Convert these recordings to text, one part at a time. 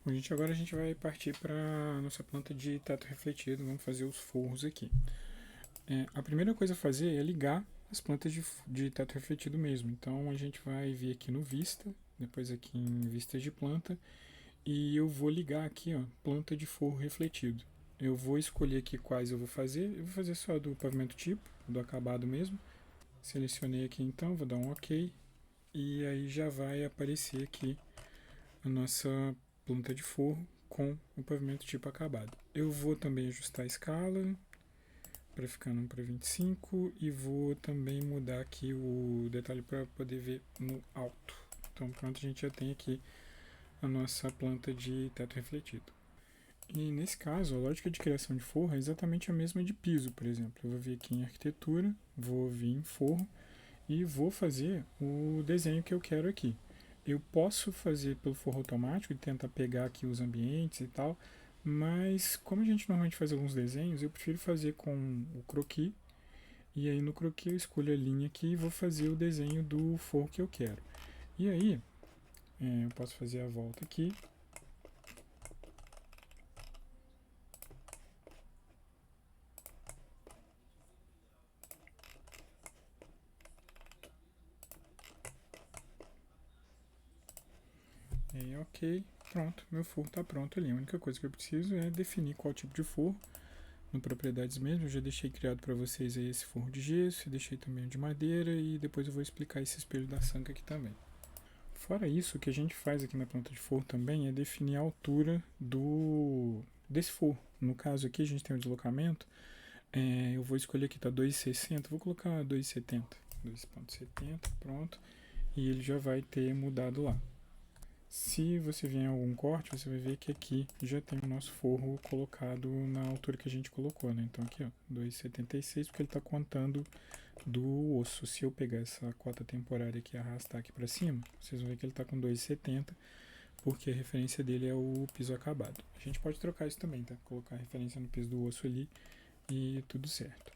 Bom, gente, agora a gente vai partir para a nossa planta de teto refletido. Vamos fazer os forros aqui. A primeira coisa a fazer é ligar as plantas de teto refletido mesmo. Então a gente vai vir aqui no Vista, depois aqui em Vistas de planta, e eu vou ligar aqui, ó, planta de forro refletido. Eu vou escolher aqui quais eu vou fazer. Eu vou fazer só do pavimento tipo, do acabado mesmo. Selecionei aqui então, vou dar um OK. E aí já vai aparecer aqui a nossa planta de forro com o pavimento tipo acabado. Eu vou também ajustar a escala para ficar no para 25 e vou também mudar aqui o detalhe para poder ver no alto. Então pronto, a gente já tem aqui a nossa planta de teto refletido. E nesse caso, a lógica de criação de forro é exatamente a mesma de piso, por exemplo. Eu vou vir aqui em arquitetura, vou vir em forro e vou fazer o desenho que eu quero aqui. Eu posso fazer pelo forro automático e tentar pegar aqui os ambientes e tal, mas como a gente normalmente faz alguns desenhos, eu prefiro fazer com o croquis. E aí no croquis eu escolho a linha aqui e vou fazer o desenho do forro que eu quero. E aí eu posso fazer a volta aqui. E aí, ok, pronto, meu forro está pronto ali. A única coisa que eu preciso é definir qual tipo de forro. No propriedades mesmo, eu já deixei criado para vocês aí esse forro de gesso, deixei também o de madeira e depois eu vou explicar esse espelho da Sanca aqui também. Fora isso, o que a gente faz aqui na planta de forro também é definir a altura desse forro. No caso aqui a gente tem o deslocamento, eu vou escolher aqui, tá 2,60, vou colocar 2,70, 2,70, pronto, e ele já vai ter mudado lá. Se você vier em algum corte, você vai ver que aqui já tem o nosso forro colocado na altura que a gente colocou, né? Então aqui, ó, 2,76, porque ele está contando do osso. Se eu pegar essa cota temporária aqui e arrastar aqui para cima, vocês vão ver que ele está com 2,70, porque a referência dele é o piso acabado. A gente pode trocar isso também, tá? Colocar a referência no piso do osso ali e tudo certo.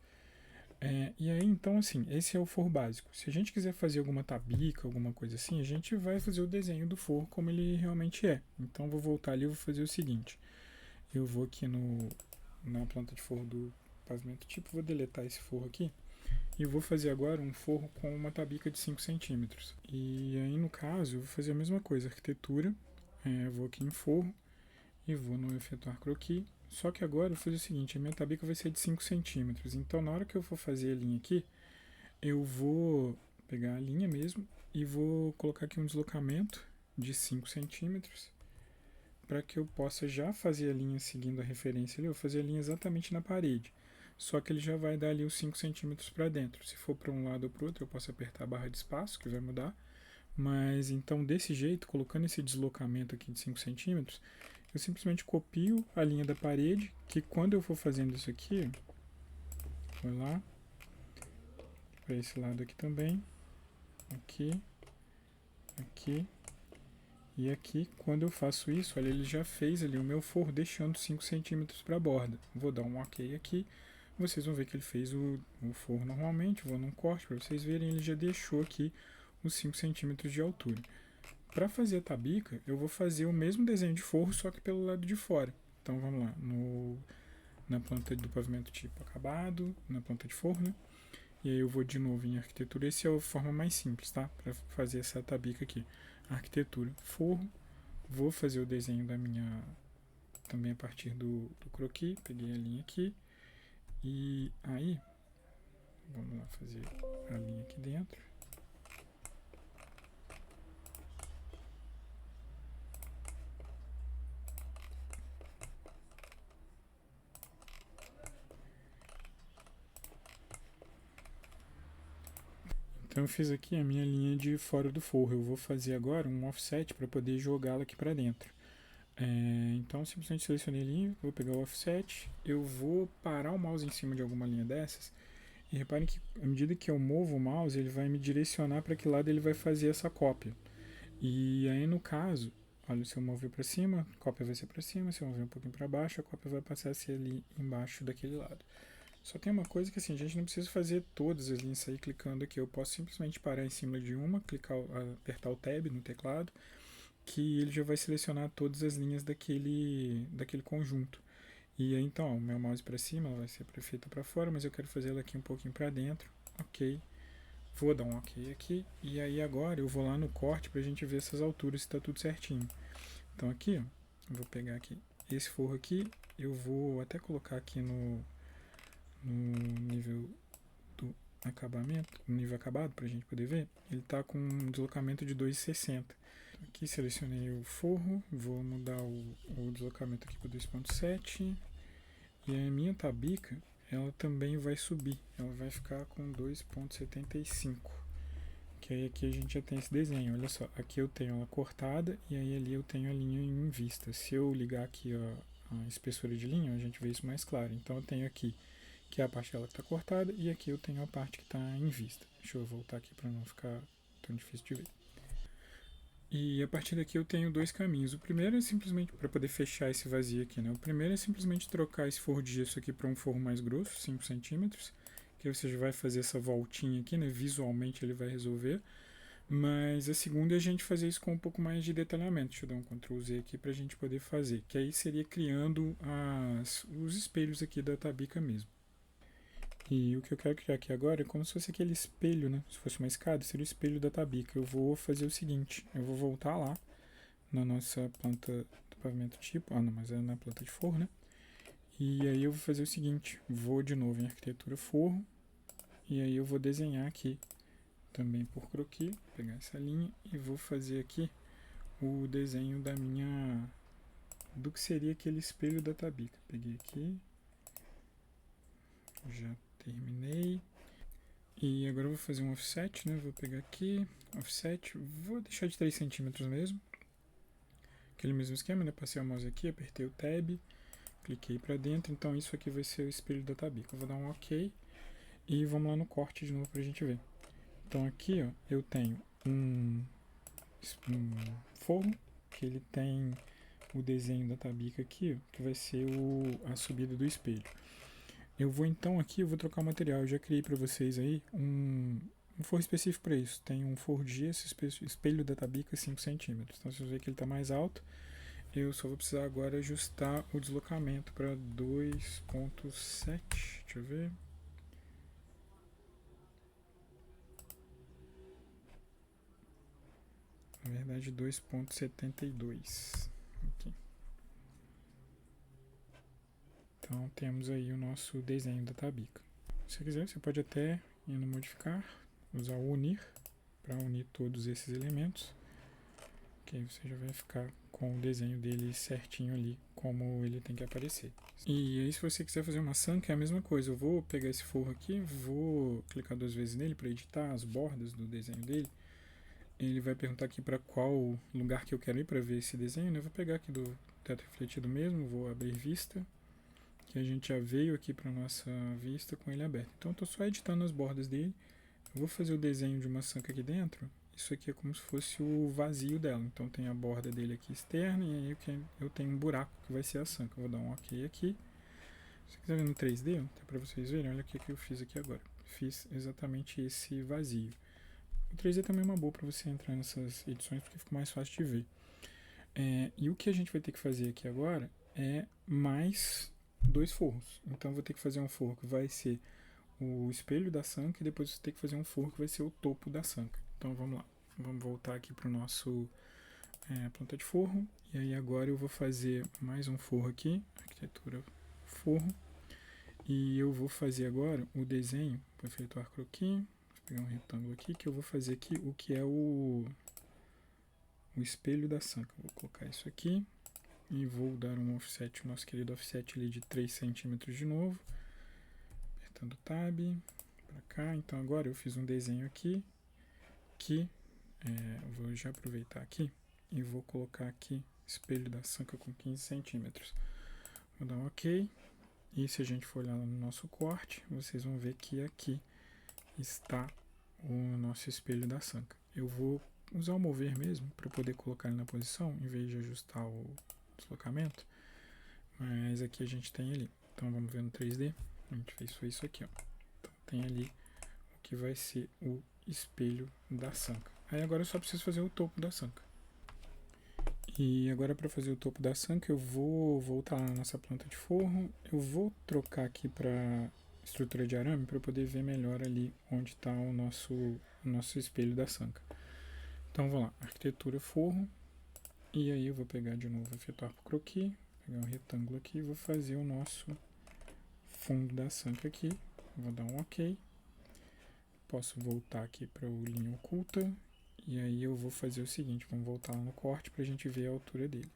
E aí, então, assim, esse é o forro básico. Se a gente quiser fazer alguma tabica, alguma coisa assim, a gente vai fazer o desenho do forro como ele realmente é. Então, vou voltar ali e vou fazer o seguinte. Eu vou aqui na planta de forro do pavimento tipo, vou deletar esse forro aqui. E vou fazer agora um forro com uma tabica de 5 centímetros. E aí, no caso, eu vou fazer a mesma coisa, arquitetura. Eu vou aqui em forro e vou no efetuar croquis. Só que agora eu vou fazer o seguinte, a minha tabica vai ser de 5 centímetros. Então, na hora que eu for fazer a linha aqui, eu vou pegar a linha mesmo e vou colocar aqui um deslocamento de 5 centímetros para que eu possa já fazer a linha seguindo a referência ali. Eu vou fazer a linha exatamente na parede. Só que ele já vai dar ali os 5 centímetros para dentro. Se for para um lado ou para o outro, eu posso apertar a barra de espaço, que vai mudar. Mas então, desse jeito, colocando esse deslocamento aqui de 5 centímetros, eu simplesmente copio a linha da parede, que quando eu for fazendo isso aqui, vou lá, para esse lado aqui também, aqui, aqui e aqui. Quando eu faço isso, olha, ele já fez ali o meu forro, deixando 5 centímetros para a borda. Vou dar um ok aqui, vocês vão ver que ele fez o forro normalmente. Vou num corte para vocês verem, ele já deixou aqui os 5 centímetros de altura. Para fazer a tabica, eu vou fazer o mesmo desenho de forro, só que pelo lado de fora. Então vamos lá, na planta do pavimento tipo acabado, na planta de forro, né? E aí eu vou de novo em arquitetura. Essa é a forma mais simples, tá? Para fazer essa tabica aqui. Arquitetura, forro. Vou fazer o desenho da minha, também a partir do croquis. Peguei a linha aqui. E aí, vamos lá fazer a linha aqui dentro. Então eu fiz aqui a minha linha de fora do forro. Eu vou fazer agora um offset para poder jogá-la aqui para dentro. Então simplesmente selecionei a linha, vou pegar o offset, eu vou parar o mouse em cima de alguma linha dessas e reparem que à medida que eu movo o mouse, ele vai me direcionar para que lado ele vai fazer essa cópia. E aí no caso, olha, se eu mover para cima, a cópia vai ser para cima, se eu mover um pouquinho para baixo, a cópia vai passar a ser ali embaixo daquele lado. Só tem uma coisa que assim, a gente não precisa fazer todas as linhas, sair clicando aqui. Eu posso simplesmente parar em cima de uma, clicar, apertar o tab no teclado, que ele já vai selecionar todas as linhas daquele conjunto. E aí, então, o meu mouse para cima, ela vai ser feita para fora, mas eu quero fazer ela aqui um pouquinho para dentro. Ok. Vou dar um ok aqui. E aí agora eu vou lá no corte para a gente ver essas alturas se está tudo certinho. Então aqui, ó, eu vou pegar aqui esse forro aqui. Eu vou até colocar aqui no nível do acabamento, no nível acabado, para a gente poder ver. Ele está com um deslocamento de 2,60. Aqui selecionei o forro, vou mudar o deslocamento aqui para 2,7. E a minha tabica, ela também vai subir, ela vai ficar com 2,75. Que aí aqui a gente já tem esse desenho, olha só, aqui eu tenho ela cortada e aí ali eu tenho a linha em vista. Se eu ligar aqui a espessura de linha, a gente vê isso mais claro. Então eu tenho aqui que é a parte dela que está cortada e aqui eu tenho a parte que está em vista. Deixa eu voltar aqui para não ficar tão difícil de ver. E a partir daqui eu tenho dois caminhos. O primeiro é simplesmente para poder fechar esse vazio aqui, né? O primeiro é simplesmente trocar esse forro de gesso aqui para um forro mais grosso, 5 centímetros, que você já vai fazer essa voltinha aqui, né? Visualmente ele vai resolver. Mas a segunda é a gente fazer isso com um pouco mais de detalhamento. Deixa eu dar um Ctrl Z aqui para a gente poder fazer, que aí seria criando os espelhos aqui da tabica mesmo. E o que eu quero criar aqui agora é como se fosse aquele espelho, né? Se fosse uma escada, seria o espelho da tabica. Eu vou fazer o seguinte, eu vou voltar lá na nossa planta do pavimento tipo, não, mas é na planta de forro, né? E aí eu vou fazer o seguinte, vou de novo em arquitetura forro, e aí eu vou desenhar aqui, também por croquis, pegar essa linha e vou fazer aqui o desenho do que seria aquele espelho da tabica. Peguei aqui, já terminei. E agora eu vou fazer um offset, né? Vou pegar aqui, offset, vou deixar de 3 centímetros mesmo. Aquele mesmo esquema, né? Passei o mouse aqui, apertei o tab, cliquei para dentro. Então isso aqui vai ser o espelho da tabica. Eu vou dar um ok e vamos lá no corte de novo pra gente ver. Então aqui, ó, eu tenho um forro, que ele tem o desenho da tabica aqui, ó, que vai ser a subida do espelho. Eu vou então aqui, eu vou trocar o material. Eu já criei para vocês aí um forro específico para isso. Tem um forro de gesso, espelho da tabica 5 centímetros. Então, se você ver que ele está mais alto, eu só vou precisar agora ajustar o deslocamento para 2,7. Deixa eu ver. Na verdade, 2,72. Aqui. Então temos aí o nosso desenho da tabica. Se quiser, você pode até ir no modificar, usar o unir para unir todos esses elementos, que aí você já vai ficar com o desenho dele certinho ali, como ele tem que aparecer. E aí se você quiser fazer uma sanca é a mesma coisa, eu vou pegar esse forro aqui, vou clicar 2 vezes nele para editar as bordas do desenho dele. Ele vai perguntar aqui para qual lugar que eu quero ir para ver esse desenho, né? Eu vou pegar aqui do teto refletido mesmo, vou abrir vista, que a gente já veio aqui para nossa vista com ele aberto. Então eu estou só editando as bordas dele. Eu vou fazer o desenho de uma sanca aqui dentro. Isso aqui é como se fosse o vazio dela. Então tem a borda dele aqui externa e aí eu tenho um buraco que vai ser a sanca. Eu vou dar um ok aqui. Se você quiser ver no 3D, até para vocês verem, olha o que eu fiz aqui agora. Fiz exatamente esse vazio. O 3D também é uma boa para você entrar nessas edições porque fica mais fácil de ver. E o que a gente vai ter que fazer aqui agora é mais 2 forros. Então eu vou ter que fazer um forro que vai ser o espelho da sanca e depois você tem que fazer um forro que vai ser o topo da sanca. Então vamos lá. Vamos voltar aqui para o nosso planta de forro. E aí agora eu vou fazer mais um forro aqui, arquitetura forro. E eu vou fazer agora o desenho, vou efetuar croquis, vou pegar um retângulo aqui, que eu vou fazer aqui o que é o espelho da sanca. Vou colocar isso aqui e vou dar um offset, o nosso querido offset ali de 3 centímetros de novo. Apertando o tab para cá. Então agora eu fiz um desenho aqui que vou já aproveitar aqui e vou colocar aqui espelho da sanca com 15 centímetros. Vou dar um ok. E se a gente for olhar no nosso corte, vocês vão ver que aqui está o nosso espelho da sanca. Eu vou usar o mover mesmo para poder colocar ele na posição, em vez de ajustar o deslocamento. Mas aqui a gente tem ali. Então vamos ver no 3D. A gente fez isso aqui, ó. Então tem ali o que vai ser o espelho da sanca. Aí agora eu só preciso fazer o topo da sanca. E agora para fazer o topo da sanca eu vou voltar lá na nossa planta de forro. Eu vou trocar aqui para estrutura de arame para poder ver melhor ali onde está o nosso espelho da sanca. Então vou lá, arquitetura forro. E aí eu vou pegar de novo, efetuar por croquis, pegar um retângulo aqui e vou fazer o nosso fundo da sanca aqui. Vou dar um OK. Posso voltar aqui para o linha oculta. E aí eu vou fazer o seguinte, vamos voltar lá no corte para a gente ver a altura dele.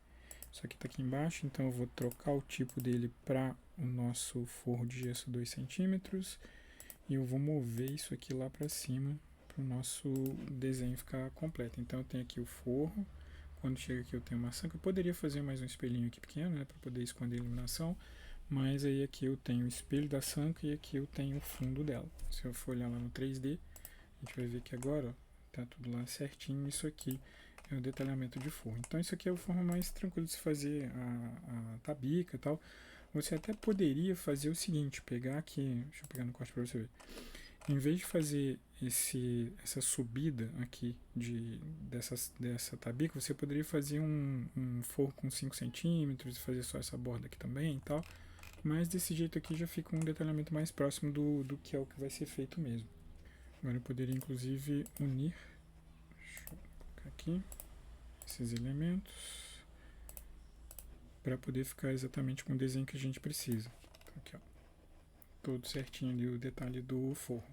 Isso aqui está aqui embaixo, então eu vou trocar o tipo dele para o nosso forro de gesso 2 centímetros. E eu vou mover isso aqui lá para cima para o nosso desenho ficar completo. Então eu tenho aqui o forro. Quando chega aqui eu tenho uma sanca. Eu poderia fazer mais um espelhinho aqui pequeno, né, para poder esconder a iluminação. Mas aí aqui eu tenho o espelho da sanca e aqui eu tenho o fundo dela. Se eu for olhar lá no 3D, a gente vai ver que agora, ó, tá tudo lá certinho. Isso aqui é o detalhamento de forro. Então isso aqui é a forma mais tranquila de se fazer a tabica e tal. Você até poderia fazer o seguinte, pegar aqui, deixa eu pegar no corte para você ver. Em vez de fazer essa subida aqui dessa tabica, você poderia fazer um forro com 5 centímetros e fazer só essa borda aqui também e tal. Mas desse jeito aqui já fica um detalhamento mais próximo do que é o que vai ser feito mesmo. Agora eu poderia inclusive unir, deixa eu colocar aqui, esses elementos para poder ficar exatamente com o desenho que a gente precisa. Então, aqui, ó, todo certinho ali o detalhe do forro.